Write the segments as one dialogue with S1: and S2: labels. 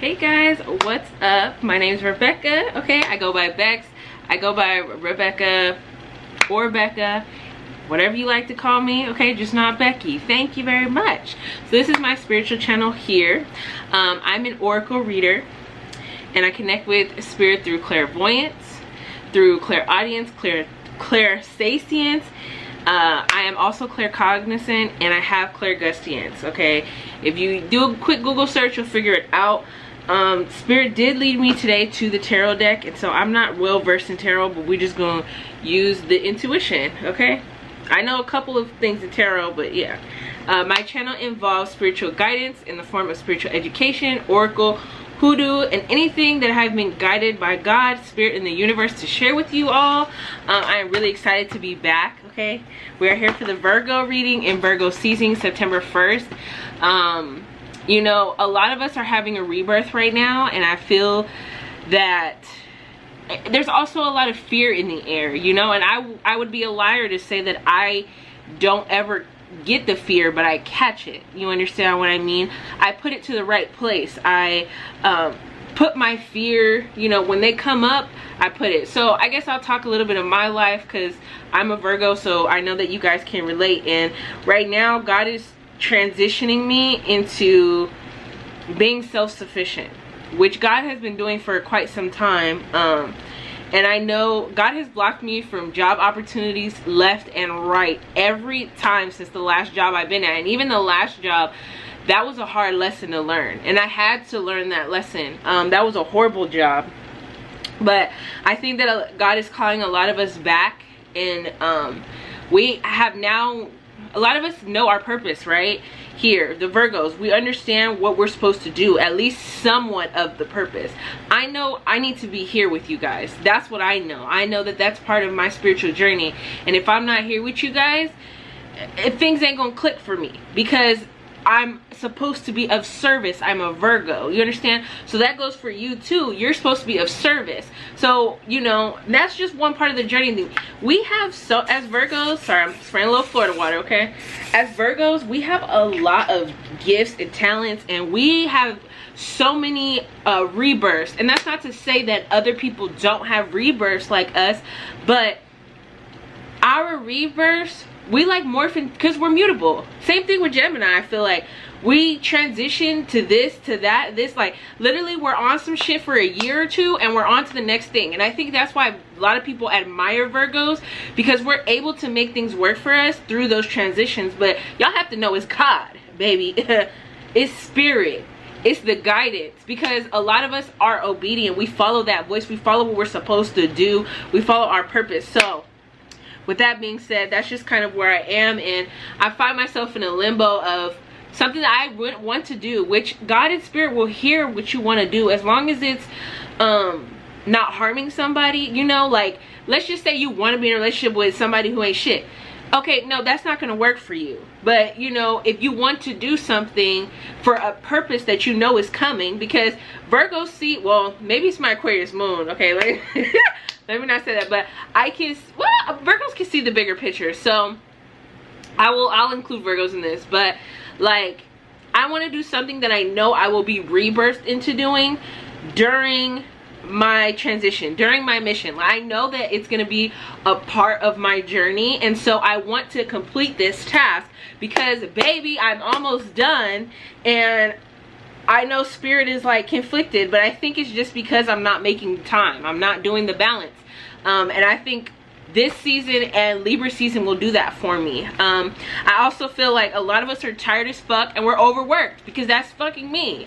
S1: Hey guys, what's up? My name is Rebecca. Okay, I go by Bex. I go by Rebecca or Becca, whatever you like to call me. Okay, just not Becky. Thank you very much. So this is my spiritual channel here. I'm an oracle reader, and I connect with spirit through clairvoyance, through clairaudience, clairsentience. I am also claircognizant, and I have clairgustance. Okay, if you do a quick Google search, you'll figure it out. Spirit did lead me today to the tarot deck, and so I'm not well versed in tarot, but we're just gonna use the intuition. Okay, I know a couple of things in tarot, but yeah. My channel involves spiritual guidance in the form of spiritual education, oracle, hoodoo, and anything that I've been guided by God, spirit, in the universe to share with you all. I am really excited to be back. Okay, we are here for the Virgo reading in Virgo season, September 1st. You know, a lot of us are having a rebirth right now, and I feel that there's also a lot of fear in the air, you know, and I would be a liar to say that I don't ever get the fear, but I catch it. You understand what I mean? I put it to the right place. I put my fear, you know, when they come up, I put it. So I guess I'll talk a little bit of my life, because I'm a Virgo, so I know that you guys can relate. And right now God is transitioning me into being self-sufficient, which God has been doing for quite some time. And I know God has blocked me from job opportunities left and right every time since the last job I've been at. And even the last job, that was a hard lesson to learn, and I had to learn that lesson. That was a horrible job, but I think that God is calling a lot of us back, and we have now, a lot of us know our purpose, right? Here, the Virgos, we understand what we're supposed to do, at least somewhat of the purpose. I know I need to be here with you guys. That's what I know. I know that that's part of my spiritual journey, and if I'm not here with you guys, things ain't gonna click for me, because I'm supposed to be of service. I'm a Virgo, you understand? So that goes for you too. You're supposed to be of service. So, you know, that's just one part of the journey. We have, so as Virgos, sorry, I'm spraying a little Florida water, okay? As Virgos, we have a lot of gifts and talents, and we have so many rebirths. And that's not to say that other people don't have rebirths like us, but our rebirths, we like morphing because we're mutable. Same thing with Gemini. I feel like we transition to this, to that, this, like literally we're on some shit for a year or two and we're on to the next thing. And I think that's why a lot of people admire Virgos, because we're able to make things work for us through those transitions. But y'all have to know it's God, baby. It's spirit. It's the guidance, because a lot of us are obedient. We follow that voice. We follow what we're supposed to do. We follow our purpose. So with that being said, that's just kind of where I am, and I find myself in a limbo of something that I would want to do, which God and spirit will hear what you want to do, as long as it's not harming somebody. You know, like let's just say you want to be in a relationship with somebody who ain't shit. Okay, no, that's not going to work for you. But you know, if you want to do something for a purpose that you know is coming, because Virgos see, well, maybe it's my Aquarius moon, okay, like let me not say that, but I can, well, Virgos can see the bigger picture. So I'll include Virgos in this, but like I want to do something that I know I will be rebirthed into doing during my transition, during my mission. I know that it's going to be a part of my journey, and so I want to complete this task, because baby, I'm almost done, and I know spirit is like conflicted, but I think it's just because I'm not making time. I'm not doing the balance. And I think this season and Libra season will do that for me. I also feel like a lot of us are tired as fuck and we're overworked, because that's fucking me.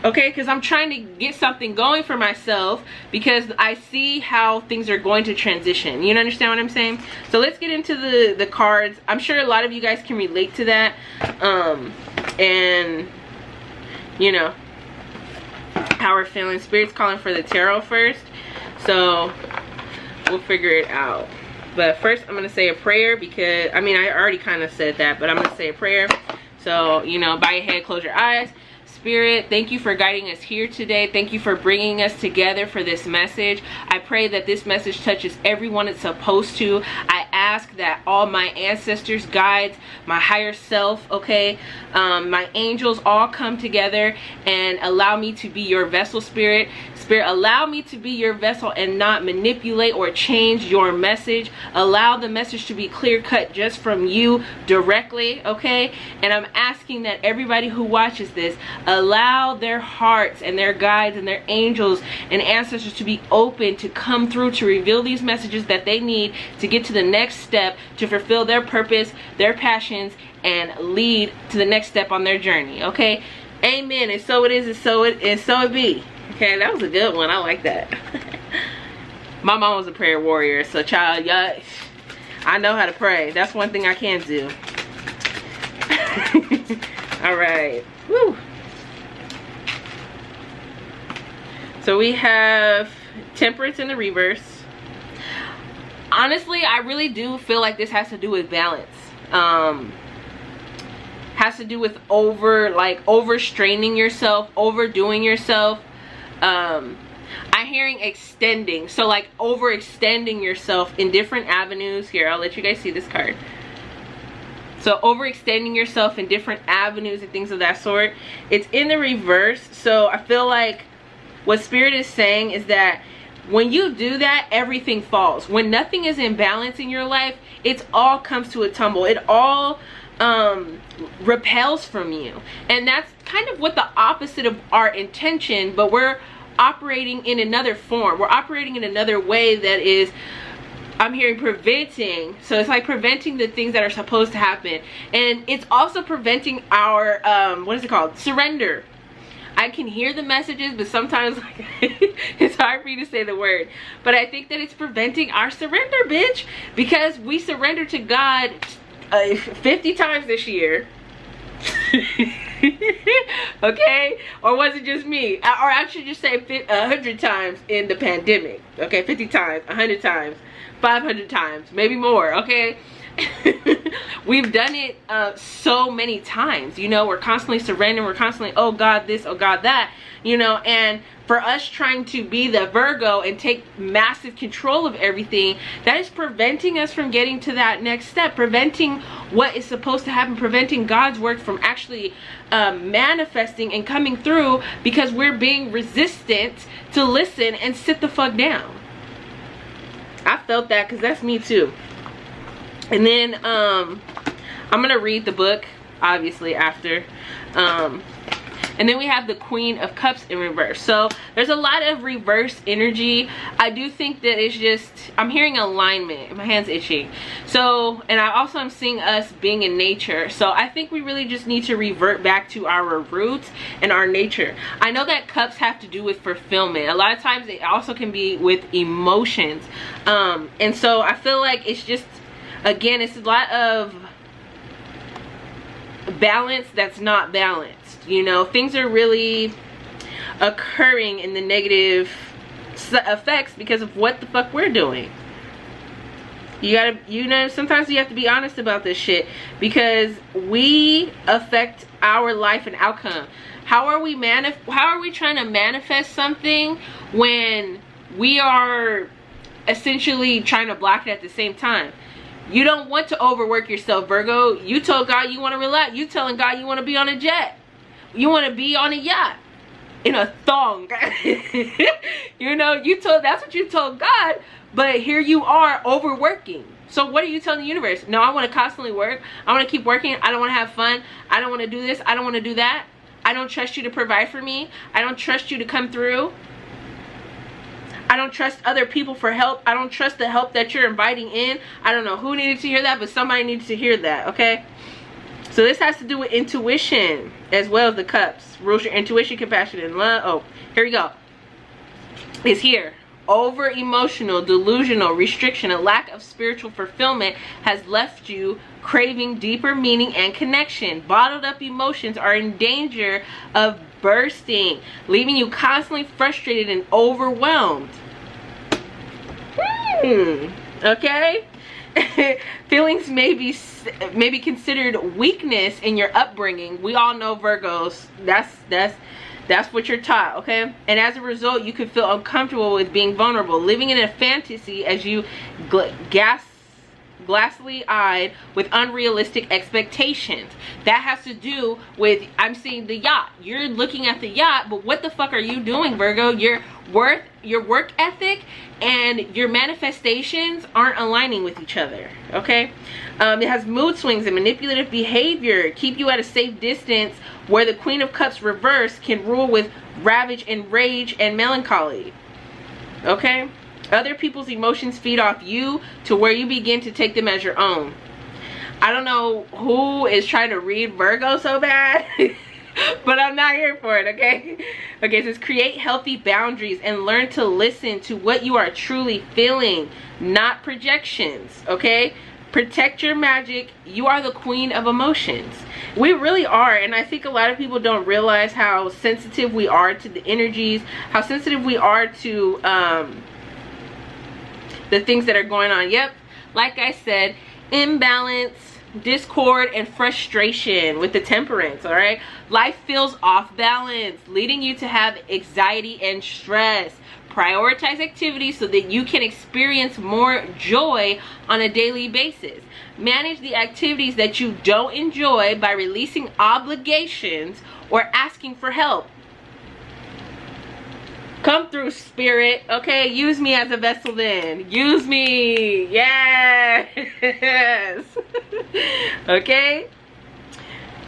S1: Okay, because I'm trying to get something going for myself, because I see how things are going to transition. You understand what I'm saying? So let's get into the cards. I'm sure a lot of you guys can relate to that. And you know how we're feeling. Spirit's calling for the tarot first, so we'll figure it out. But first I'm gonna say a prayer, because I mean I already kind of said that, but I'm gonna say a prayer. So, you know, bow your head, close your eyes. Spirit, thank you for guiding us here today. Thank you for bringing us together for this message. I pray that this message touches everyone it's supposed to. I ask that all my ancestors, guides, my higher self, okay, my angels all come together and allow me to be your vessel, Spirit. Spirit, allow me to be your vessel and not manipulate or change your message. Allow the message to be clear cut just from you directly, okay? And I'm asking that everybody who watches this, allow their hearts and their guides and their angels and ancestors to be open to come through to reveal these messages that they need to get to the next step, to fulfill their purpose, their passions, and lead to the next step on their journey, okay? Amen. And so it is, and so it be. Okay, that was a good one. I like that. My mom was a prayer warrior, so child, yeah, I know how to pray. That's one thing I can do. All right. Woo. So we have Temperance in the reverse. Honestly, I really do feel like this has to do with balance. Has to do with overstraining yourself, overdoing yourself. I'm hearing extending, so like overextending yourself in different avenues. Here, I'll let you guys see this card. So overextending yourself in different avenues and things of that sort. It's in the reverse, so I feel like what Spirit is saying is that when you do that, everything falls. When nothing is in balance in your life, it all comes to a tumble. It all repels from you. And that's kind of what the opposite of our intention, but we're operating in another form. We're operating in another way that is, I'm hearing, preventing. So it's like preventing the things that are supposed to happen. And it's also preventing our, what is it called? Surrender. I can hear the messages, but sometimes like, it's hard for me to say the word. But I think that it's preventing our surrender, bitch. Because we surrendered to God 50 times this year. Okay? Or was it just me? Or I should just say 100 times in the pandemic. Okay? 50 times, 100 times, 500 times, maybe more. Okay? We've done it so many times. You know, we're constantly surrendering. We're constantly, oh God this, oh God that. You know, and for us trying to be the Virgo and take massive control of everything, that is preventing us from getting to that next step, preventing what is supposed to happen, preventing God's work from actually manifesting and coming through, because we're being resistant to listen and sit the fuck down. I felt that, because that's me too. And then I'm gonna read the book obviously after. And then we have the Queen of Cups in reverse. So there's a lot of reverse energy. I do think that it's just, I'm hearing alignment. My hand's itching. So, and I also am seeing us being in nature. So I think we really just need to revert back to our roots and our nature. I know that cups have to do with fulfillment. A lot of times it also can be with emotions. And so I feel like it's just, again, it's a lot of balance that's not balanced. You know, things are really occurring in the negative effects because of what the fuck we're doing. You gotta, you know, sometimes you have to be honest about this shit, because we affect our life and outcome. How are we trying to manifest something when we are essentially trying to block it at the same time? You don't want to overwork yourself, Virgo. You told God you want to relax. You telling God you want to be on a jet. You want to be on a yacht in a thong. You know, that's what you told God, but here you are overworking. So what are you telling the universe? No, I want to constantly work. I want to keep working. I don't want to have fun. I don't want to do this. I don't want to do that. I don't trust you to provide for me. I don't trust you to come through. I don't trust other people for help. I don't trust the help that you're inviting in. I don't know who needed to hear that, but somebody needs to hear that, okay? So this has to do with intuition as well as the cups. Rules your intuition, compassion, and love. Oh, here we go. It's here. Over emotional, delusional, restriction, a lack of spiritual fulfillment has left you craving deeper meaning and connection. Bottled up emotions are in danger of bursting, leaving you constantly frustrated and overwhelmed. Okay? Feelings may be considered weakness in your upbringing. We all know, Virgos, that's what you're taught, okay? And as a result, you could feel uncomfortable with being vulnerable, living in a fantasy as you glassy eyed with unrealistic expectations. That has to do with, I'm seeing the yacht. You're looking at the yacht, but what the fuck are you doing, Virgo? Your work ethic and your manifestations aren't aligning with each other, okay? It has mood swings and manipulative behavior. Keep you at a safe distance, where the Queen of Cups reverse can rule with ravage and rage and melancholy, okay? Other people's emotions feed off you to where you begin to take them as your own. I don't know who is trying to read Virgo so bad, but I'm not here for it, okay? Okay, it says create healthy boundaries and learn to listen to what you are truly feeling, not projections, okay? Protect your magic. You are the queen of emotions. We really are, and I think a lot of people don't realize how sensitive we are to the energies, how sensitive we are to the things that are going on. Yep, like I said, imbalance, discord, and frustration with the Temperance. All right, life feels off balance, leading you to have anxiety and stress. Prioritize activities so that you can experience more joy on a daily basis. Manage the activities that you don't enjoy by releasing obligations or asking for help. Come through, Spirit. Okay, use me as a vessel then. Use me. Yes. Okay?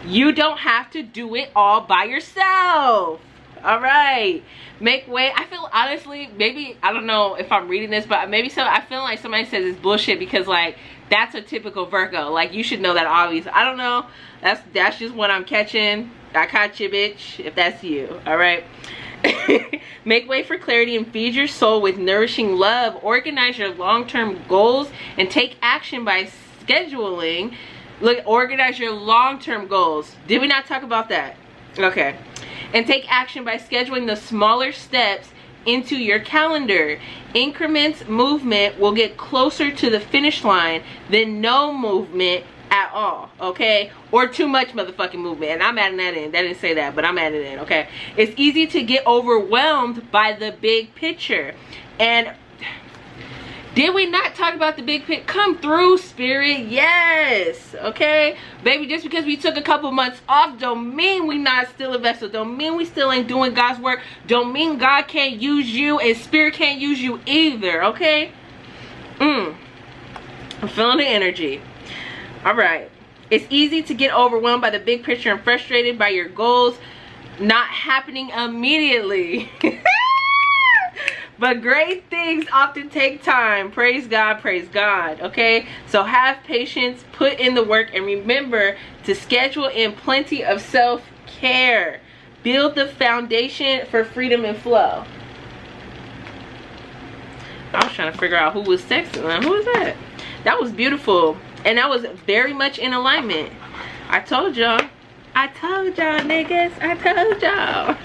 S1: You don't have to do it all by yourself. All right, make way. I feel, honestly, maybe, I don't know if I'm reading this, but maybe so. I feel like somebody says it's bullshit because, like, that's a typical Virgo. Like, you should know that, obviously. I don't know. That's just what I'm catching. I caught you, bitch, if that's you. All right. Make way for clarity and feed your soul with nourishing love. Organize your long-term goals and take action by scheduling. Look, organize your long-term goals. Did we not talk about that? Okay. And take action by scheduling the smaller steps into your calendar. Increments movement will get closer to the finish line than no movement at all, okay? Or too much motherfucking movement. And I'm adding that in. That didn't say that, but I'm adding it in, okay? It's easy to get overwhelmed by the big picture. And did we not talk about the big picture? Come through, Spirit. Yes. Okay, baby, just because we took a couple months off don't mean we not still a vessel. Don't mean we still ain't doing God's work. Don't mean God can't use you and Spirit can't use you either. Okay. I'm feeling the energy. All right. It's easy to get overwhelmed by the big picture and frustrated by your goals not happening immediately. But great things often take time. Praise God, okay? So have patience, put in the work, and remember to schedule in plenty of self-care. Build the foundation for freedom and flow. I was trying to figure out who was texting. Who was that? That was beautiful. And that was very much in alignment. I told y'all. I told y'all, niggas. I told y'all.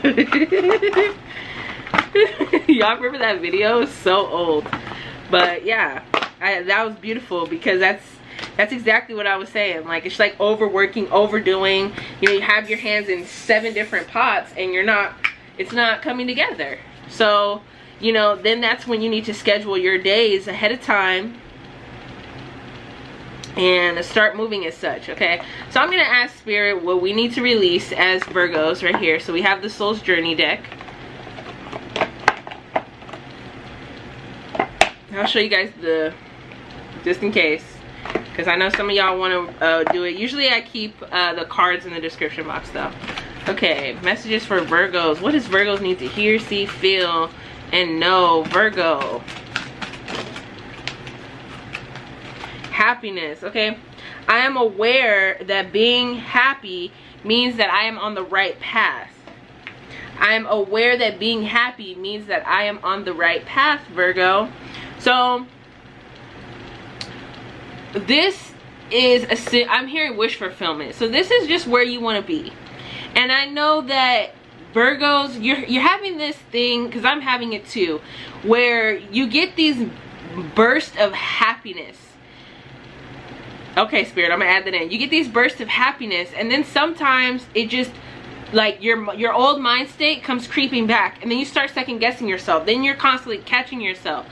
S1: Y'all remember that video? It's so old, but yeah, that was beautiful because that's exactly what I was saying. Like, it's like overworking, overdoing. You know, you have your hands in 7 different pots and it's not coming together. So, you know, then that's when you need to schedule your days ahead of time and start moving as such. Okay, so I'm gonna ask Spirit what we need to release as Virgos right here. So we have the Soul's Journey deck. I'll show you guys just in case, because I know some of y'all want to do it. Usually I keep the cards in the description box though. Okay, messages for Virgos. What does Virgos need to hear, see, feel, and know? Virgo. Happiness. Okay, I am aware that being happy means that I am on the right path. I am aware that being happy means that I am on the right path, Virgo. So this is I'm hearing wish fulfillment. So this is just where you want to be. And I know that Virgos, you're having this thing, because I'm having it too, where you get these bursts of happiness. Okay, Spirit, I'm gonna add that in. You get these bursts of happiness, and then sometimes it just, like, your old mind state comes creeping back, and then you start second guessing yourself. Then you're constantly catching yourself.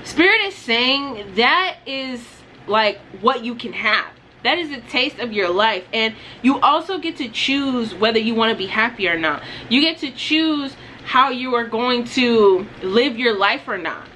S1: Spirit is saying that is like what you can have. That is a taste of your life. And you also get to choose whether you want to be happy or not. You get to choose how you are going to live your life or not.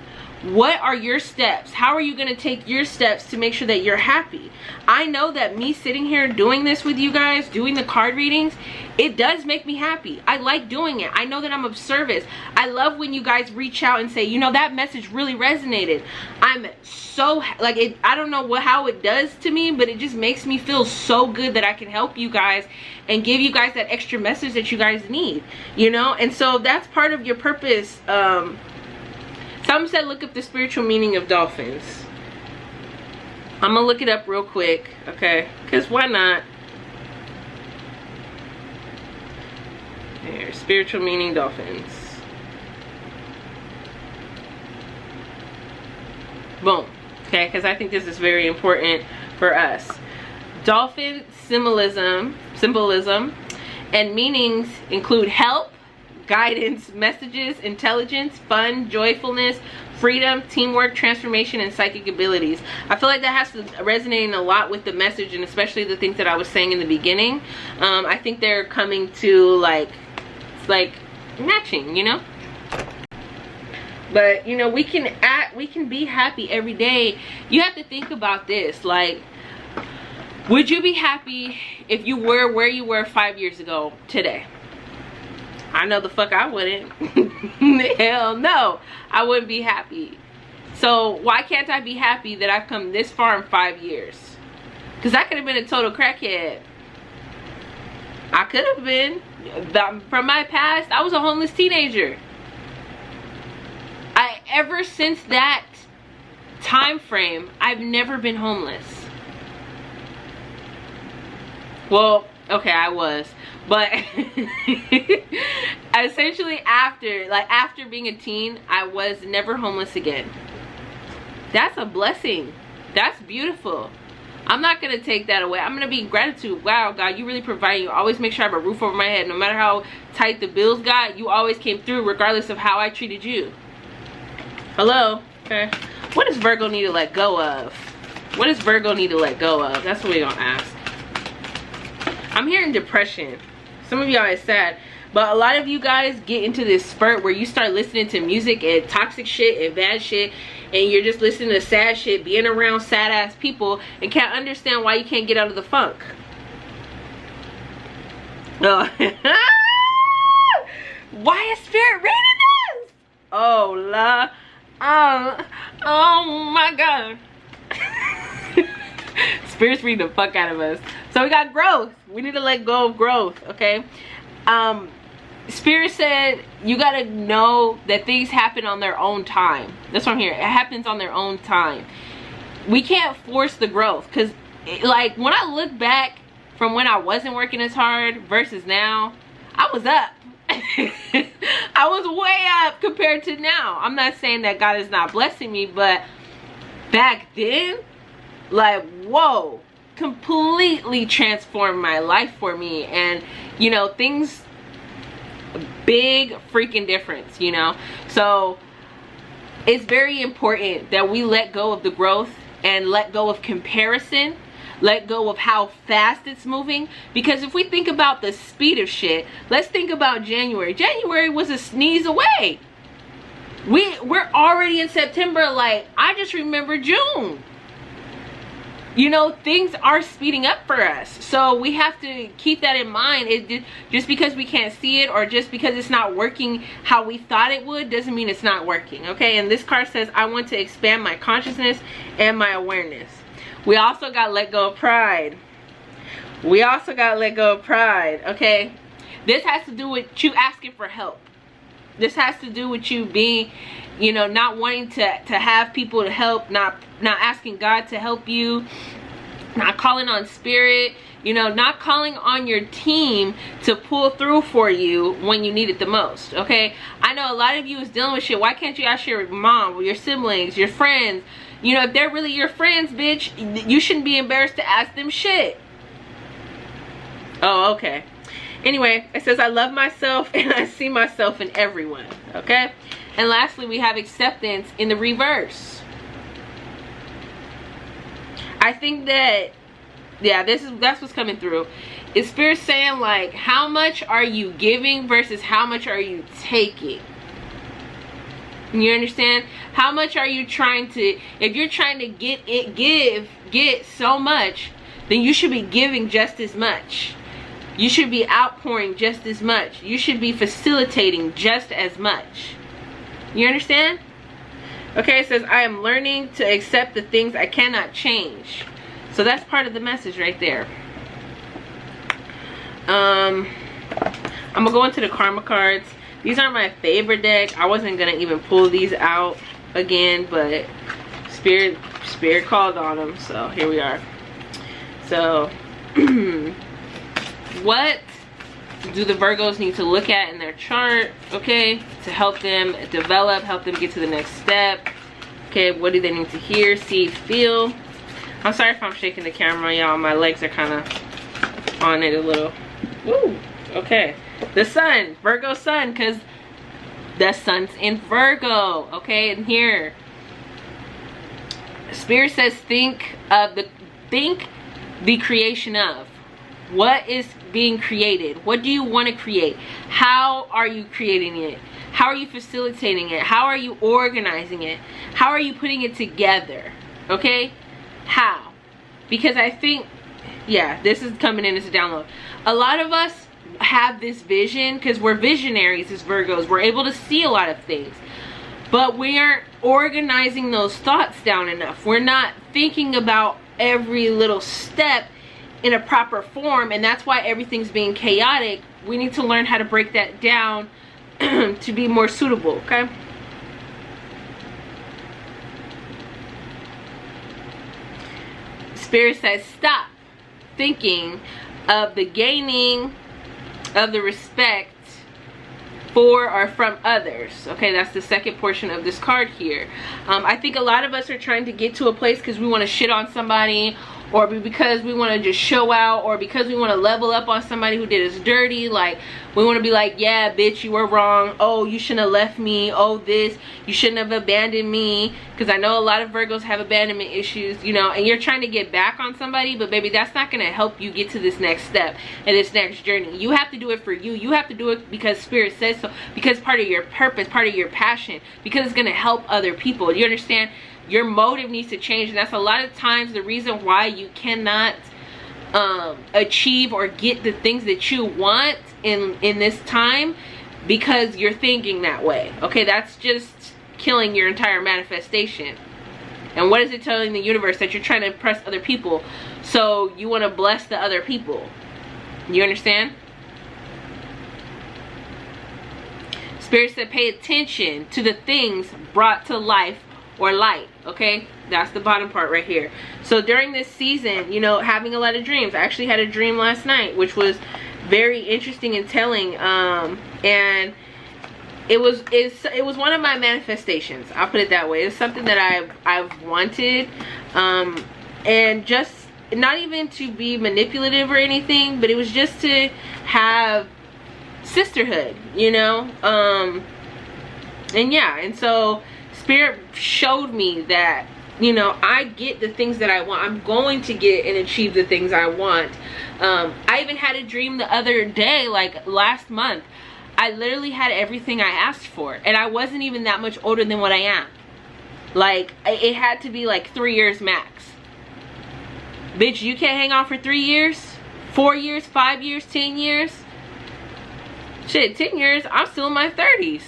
S1: What are your steps? How are you going to take your steps to make sure that you're happy? I know that me sitting here doing this with you guys, doing the card readings, it does make me happy. I like doing it. I know that I'm of service. I love when you guys reach out and say, you know, that message really resonated. I'm so, like, I don't know how it does to me, but it just makes me feel so good that I can help you guys and give you guys that extra message that you guys need, you know? And so that's part of your purpose. Someone said look up the spiritual meaning of dolphins. I'm gonna look it up real quick, okay? Because why not? There, spiritual meaning dolphins. Boom. Okay, because I think this is very important for us. Dolphin symbolism and meanings include help, guidance, messages, intelligence, fun, joyfulness, freedom, teamwork, transformation, and psychic abilities. I feel like that has to resonate a lot with the message, and especially the things that I was saying in the beginning. I think they're coming to like matching, you know. But you know, we can be happy every day. You have to think about this, like, would you be happy if you were where you were 5 years ago today? I know the fuck I wouldn't. Hell no, I wouldn't be happy. So why can't I be happy that I've come this far in 5 years? Because I could have been a total crackhead. I could have been. From my past, I was a homeless teenager. Ever since that time frame, I've never been homeless. Well, okay, I was. But essentially after being a teen, I was never homeless again. That's a blessing. That's beautiful. I'm not going to take that away. I'm going to be in gratitude. Wow, God, you really provide. You always make sure I have a roof over my head. No matter how tight the bills got, you always came through regardless of how I treated you. Hello? Okay. What does Virgo need to let go of? What does Virgo need to let go of? That's what we're going to ask. I'm hearing depression. Some of y'all is sad, but a lot of you guys get into this spurt where you start listening to music and toxic shit and bad shit, and you're just listening to sad shit, being around sad ass people, and can't understand why you can't get out of the funk. Oh. Why is Spirit reading this? Oh la, oh my God. Spirit's reading the fuck out of us. So we got growth. We need to let go of growth, okay? Spirit said you gotta know that things happen on their own time. That's what I'm hearing. It happens on their own time. We can't force the growth, because like when I look back from when I wasn't working as hard versus now, I was up. I was way up compared to now. I'm not saying that God is not blessing me, but back then, like, whoa, completely transformed my life for me. And you know, things, big freaking difference, you know. So it's very important that we let go of the growth and let go of comparison, let go of how fast it's moving. Because if we think about the speed of shit, let's think about January. January was a sneeze away. We're already in September. Like, I just remember June. You know, things are speeding up for us, so we have to keep that in mind. Just because we can't see it, or just because it's not working how we thought it would, doesn't mean it's not working, okay? And this card says, I want to expand my consciousness and my awareness. We also got let go of pride. We also got let go of pride, okay? This has to do with you asking for help. This has to do with you being, you know, not wanting to have people to help, not asking God to help you, not calling on Spirit, you know, not calling on your team to pull through for you when you need it the most, okay? I know a lot of you is dealing with shit. Why can't you ask your mom or your siblings, your friends? You know, if they're really your friends, bitch, you shouldn't be embarrassed to ask them shit. Oh, okay. Anyway, it says I love myself and I see myself in everyone. Okay. And lastly, we have acceptance in the reverse. I think that, yeah, that's what's coming through. Is Spirit saying, like, how much are you giving versus how much are you taking? You understand? How much are you trying to, if you're trying to get so much, then you should be giving just as much. You should be outpouring just as much. You should be facilitating just as much. You understand? Okay, it says, I am learning to accept the things I cannot change. So that's part of the message right there. I'm gonna go into the karma cards. These are my favorite deck. I wasn't gonna even pull these out again, but spirit called on them, so here we are. So what do the Virgos need to look at in their chart, okay, to help them develop, help them get to the next step? Okay, what do they need to hear, see, feel? I'm sorry if I'm shaking the camera, y'all. My legs are kind of on it a little. Woo, okay. The sun, Virgo sun, because the sun's in Virgo, okay? And here, Spirit says think the creation of. What is being created? What do you want to create? How are you creating it? How are you facilitating it? How are you organizing it? How are you putting it together? Okay? How? Because I think, yeah, this is coming in as a download. A lot of us have this vision because we're visionaries as Virgos. We're able to see a lot of things. But we aren't organizing those thoughts down enough. We're not thinking about every little step in a proper form, and that's why everything's being chaotic. We need to learn how to break that down to be more suitable, okay? Spirit says stop thinking of the gaining of the respect for or from others. Okay, that's the second portion of this card here. I think a lot of us are trying to get to a place because we want to shit on somebody, or because we want to just show out, or because we want to level up on somebody who did us dirty. Like, we want to be like, yeah, bitch, you were wrong. Oh, you shouldn't have left me. Oh, this, you shouldn't have abandoned me. Because I know a lot of Virgos have abandonment issues, you know, and you're trying to get back on somebody, but baby, that's not going to help you get to this next step and this next journey. You have to do it for you. You have to do it because Spirit says so, because part of your purpose, part of your passion, because it's going to help other people. You understand? Your motive needs to change, and that's a lot of times the reason why you cannot achieve or get the things that you want in this time, because you're thinking that way. Okay, that's just killing your entire manifestation. And what is it telling the universe? That you're trying to impress other people, so you want to bless the other people. You understand? Spirit said pay attention to the things brought to life or light. Okay, that's the bottom part right here. So during this season, you know, having a lot of dreams. I actually had a dream last night which was very interesting and telling, and it was one of my manifestations. I'll put it that way. It's something that I've wanted, and just not even to be manipulative or anything, but it was just to have sisterhood, you know. And yeah, and so Spirit showed me that, you know, I get the things that I want. I'm going to get and achieve the things I want. I even had a dream the other day, like last month. I literally had everything I asked for, and I wasn't even that much older than what I am. Like, it had to be like 3 years max. Bitch, you can't hang on for 3 years, 4 years, 5 years, 10 years. Shit, 10 years, I'm still in my 30s.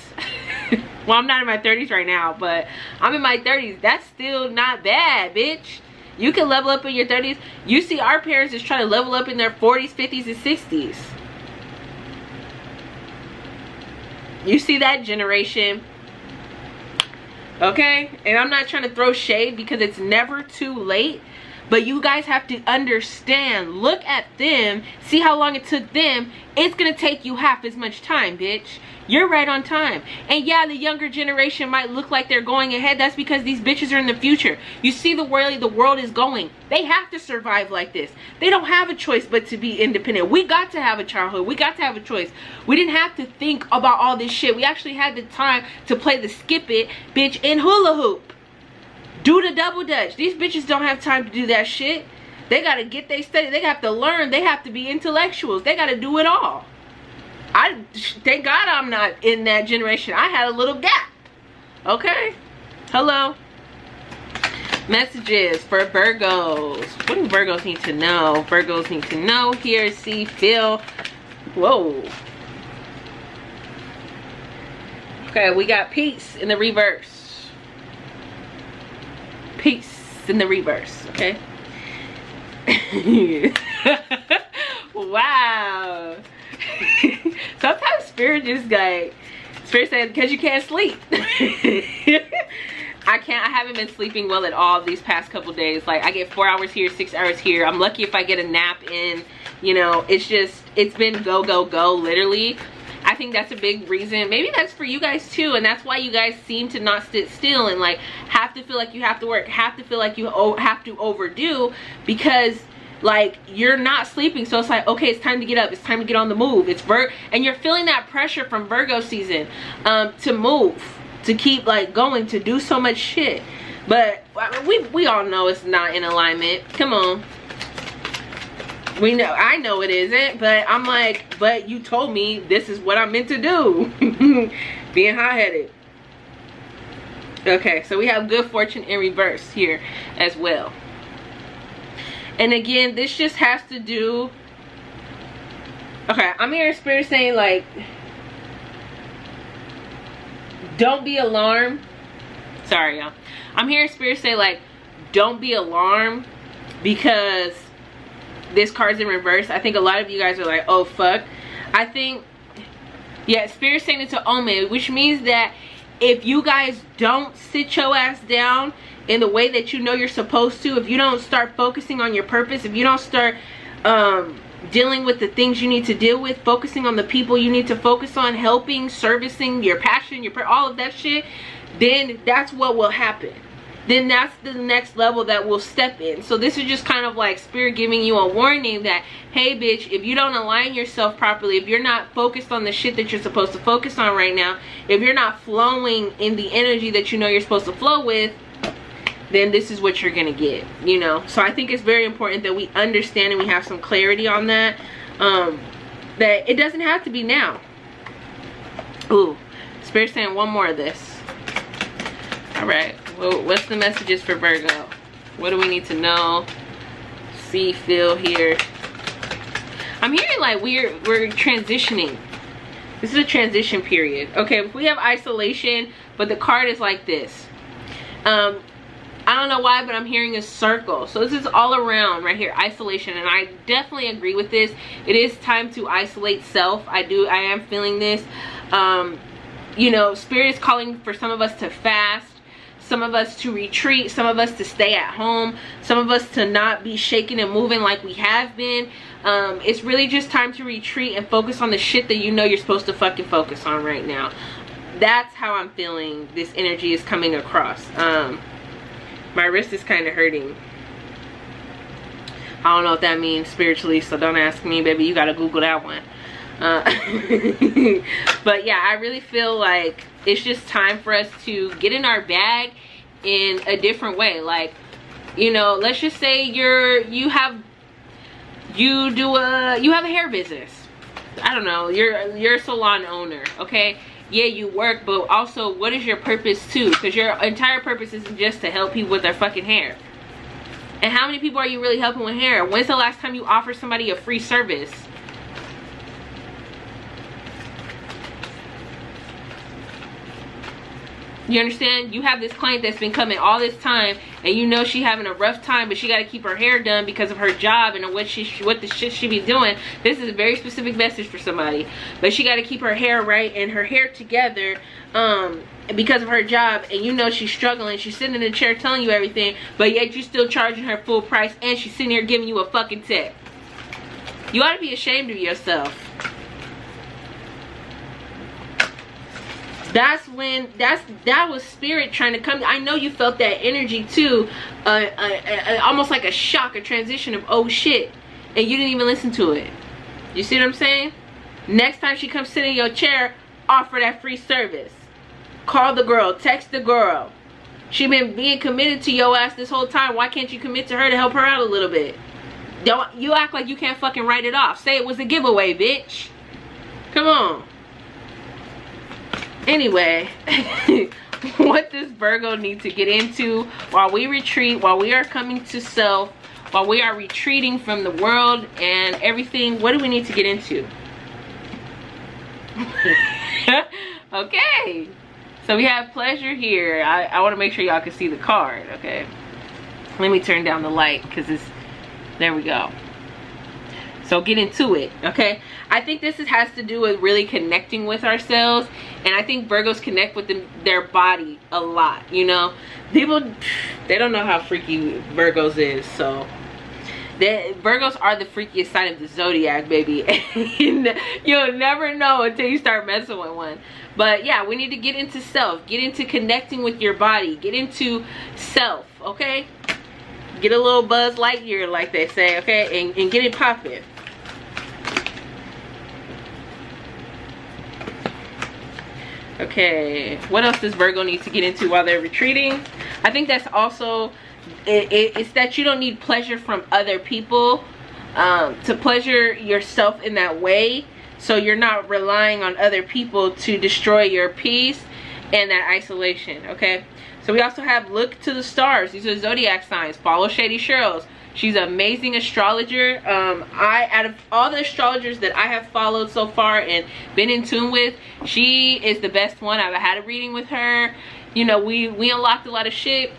S1: Well, I'm not in my 30s right now, but I'm in my 30s. That's still not bad, bitch. You can level up in your 30s. You see our parents is trying to level up in their 40s, 50s, and 60s. You see that generation. Okay? And I'm not trying to throw shade, because it's never too late. But you guys have to understand, look at them, see how long it took them. It's gonna take you half as much time, bitch. You're right on time. And yeah, the younger generation might look like they're going ahead. That's because these bitches are in the future. You see the world is going. They have to survive like this. They don't have a choice but to be independent. We got to have a childhood. We got to have a choice. We didn't have to think about all this shit. We actually had the time to play the skip it, bitch, and hula hoop. Do the double dutch. These bitches don't have time to do that shit. They gotta get their study. They have to learn. They have to be intellectuals. They gotta do it all. Thank God I'm not in that generation. I had a little gap. Okay? Hello? Messages for Virgos. What do Virgos need to know? Virgos need to know, hear, see, feel. Whoa. Okay, we got peace in the reverse. Peace in the reverse, okay? Wow. Sometimes spirit just like, spirit said, because you can't sleep. I haven't been sleeping well at all these past couple days. Like, I get 4 hours here, 6 hours here. I'm lucky if I get a nap in, you know. It's just, it's been go, go, go, literally. I think that's a big reason. Maybe that's for you guys too, and that's why you guys seem to not sit still and like have to feel like you have to work, have to feel like you have to overdo, because like you're not sleeping. So it's like, okay, it's time to get up, it's time to get on the move. It's and you're feeling that pressure from Virgo season to move, to keep like going, to do so much shit. But we all know it's not in alignment. Come on. We know, I know it isn't, but I'm like, but you told me this is what I'm meant to do. Being hot-headed. Okay, so we have good fortune in reverse here as well. And again, this just has to do, okay, I'm hearing spirit saying like, don't be alarmed. Sorry, y'all. I'm hearing spirit say like, don't be alarmed because this card's in reverse. I think a lot of you guys are like, oh fuck. I think, yeah, spirit's saying it to Omen, which means that if you guys don't sit your ass down in the way that you know you're supposed to, if you don't start focusing on your purpose, if you don't start dealing with the things you need to deal with, focusing on the people you need to focus on, helping, servicing, your passion, all of that shit, then that's what will happen. Then that's the next level that we'll step in. So this is just kind of like spirit giving you a warning that, hey bitch, if you don't align yourself properly, if you're not focused on the shit that you're supposed to focus on right now, if you're not flowing in the energy that you know you're supposed to flow with, then this is what you're gonna get, you know. So I think it's very important that we understand and we have some clarity on that, that it doesn't have to be now. Ooh, spirit's saying one more of this. All right, well, what's the messages for Virgo? What do we need to know, see, feel, hear? I'm hearing like we're transitioning. This is a transition period. Okay, we have isolation, but the card is like this. I don't know why, but I'm hearing a circle. So this is all around right here, isolation, and I definitely agree with this. It is time to isolate self. I am feeling this. You know, spirit is calling for some of us to fast, some of us to retreat, some of us to stay at home, some of us to not be shaking and moving like we have been. It's really just time to retreat and focus on the shit that you know you're supposed to fucking focus on right now. That's how I'm feeling this energy is coming across. My wrist is kind of hurting. I don't know what that means spiritually, so don't ask me, baby. You gotta Google that one. But yeah, I really feel like it's just time for us to get in our bag in a different way. Like, you know, let's just say you have a hair business. I don't know, you're a salon owner, okay? Yeah, you work, but also what is your purpose too? Because your entire purpose isn't just to help people with their fucking hair. And how many people are you really helping with hair? When's the last time you offered somebody a free service? You understand? You have this client that's been coming all this time, and you know she having a rough time, but she got to keep her hair done because of her job and what the shit she be doing. This is a very specific message for somebody. But she got to keep her hair right and her hair together because of her job, and you know she's struggling. She's sitting in the chair telling you everything, but yet you still charging her full price, and she's sitting here giving you a fucking tip. You ought to be ashamed of yourself. That's when that was spirit trying to come. I know you felt that energy too, almost like a shock, a transition of oh shit, and you didn't even listen to it. You see what I'm saying? Next time she comes sit in your chair, offer that free service. Call the girl, text the girl. She been being committed to your ass this whole time. Why can't you commit to her to help her out a little bit? Don't you act like you can't fucking write it off. Say it was a giveaway, bitch. Come on. Anyway, what does Virgo need to get into while we retreat, while we are coming to self, while we are retreating from the world and everything? What do we need to get into? Okay, so we have pleasure here. I want to make sure y'all can see the card. Okay, let me turn down the light because it's, there we go. So get into it, okay? I think this has to do with really connecting with ourselves. And I think Virgos connect with their body a lot, you know? People, they don't know how freaky Virgos is, so. Virgos are the freakiest sign of the zodiac, baby. You'll never know until you start messing with one. But yeah, we need to get into self. Get into connecting with your body. Get into self, okay? Get a little Buzz Lightyear, like they say, okay? And get it popping. Okay, what else does Virgo need to get into while they're retreating? I think that's also, it's that you don't need pleasure from other people to pleasure yourself in that way. So you're not relying on other people to destroy your peace and that isolation, okay? So we also have look to the stars. These are zodiac signs. Follow Shady Cheryl's. She's an amazing astrologer. Out of all the astrologers that I have followed so far and been in tune with, she is the best one. I've had a reading with her. You know, we unlocked a lot of shit.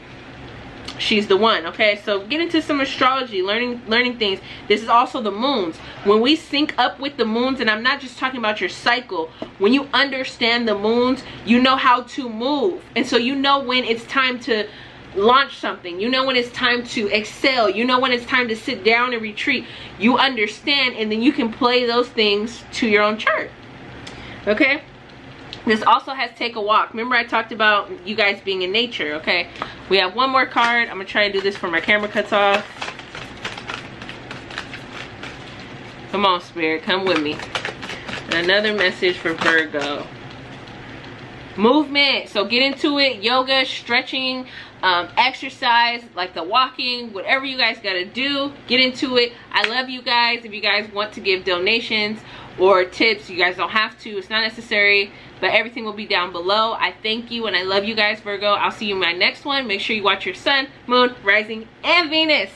S1: She's the one, okay? So get into some astrology, learning things. This is also the moons. When we sync up with the moons, and I'm not just talking about your cycle, when you understand the moons, you know how to move. And so you know when it's time to launch something. You know when it's time to excel. You know when it's time to sit down and retreat. You understand, and then you can play those things to your own chart, okay? This also has take a walk. Remember I talked about you guys being in nature, okay? We have one more card. I'm gonna try and do this before my camera cuts off. Come on, Spirit, come with me. Another message for Virgo. Movement. So get into it. Yoga, stretching, exercise, like the walking, whatever you guys gotta do, get into it. I love you guys. If you guys want to give donations or tips, you guys don't have to. It's not necessary, but everything will be down below. I thank you and I love you guys, Virgo. I'll see you in my next one. Make sure you watch your sun, moon, rising, and Venus.